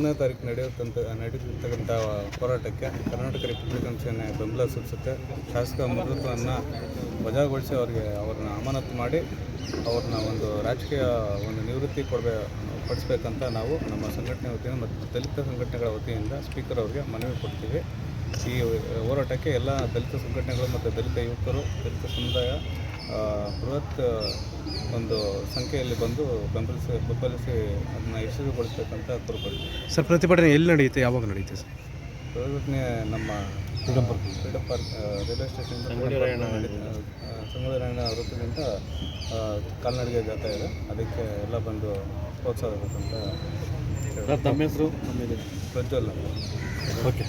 11ನೇ ತಾರೀಕು ನಡೀತಿರ್ತಕ್ಕಂಥ ಹೋರಾಟಕ್ಕೆ ಕರ್ನಾಟಕ ರಿಪಬ್ಲಿಕನ್ ಸೇನೆ ಬೆಂಬಲ ಸೂಚಿಸುತ್ತೆ. ಶಾಸಕ ಮುದ್ರತ್ವವನ್ನು ವಜಾಗೊಳಿಸಿ ಅವ್ರನ್ನ ಅಮಾನತು ಮಾಡಿ ಅವ್ರನ್ನ ಒಂದು ರಾಜಕೀಯ ನಿವೃತ್ತಿ ಪಡಿಸ್ಬೇಕಂತ ನಾವು ನಮ್ಮ ಸಂಘಟನೆ ವತಿಯಿಂದ ಮತ್ತು ದಲಿತ ಸಂಘಟನೆಗಳ ವತಿಯಿಂದ ಸ್ಪೀಕರ್ ಅವರಿಗೆ ಮನವಿ ಕೊಡ್ತೀವಿ. ಈ ಹೋರಾಟಕ್ಕೆ ಎಲ್ಲ ದಲಿತ ಸಂಘಟನೆಗಳು ಮತ್ತು ದಲಿತ ಯುವಕರು, ದಲಿತ ಸಮುದಾಯ ಬೃಹತ್ ಒಂದು ಸಂಖ್ಯೆಯಲ್ಲಿ ಬಂದು ಬೆಂಬಲಿಸಿ ಅದನ್ನು ಯಶಸ್ವಿಗೊಳಿಸಬೇಕಂತ ಕೋರ್ಕೊಳ್ತೀವಿ. ಸರ್, ಪ್ರತಿಭಟನೆ ಎಲ್ಲಿ ನಡೆಯುತ್ತೆ, ಯಾವಾಗ ನಡೆಯುತ್ತೆ ಸರ್? ಪ್ರತಿಭಟನೆ ನಮ್ಮ freedom park railway station Sangolli Rayanna ವೃತ್ತದಿಂದ ಕಾಲ್ನಡಿಗೆ ಜಾಥಾ ಇದೆ. ಅದಕ್ಕೆ ಎಲ್ಲ ಬಂದು ಪ್ರೋತ್ಸಾಹ ಬೇಕಂತ. ತಮ್ಮ ಹೆಸರು? ಪ್ರಜ್ವಲ್. ಓಕೆ.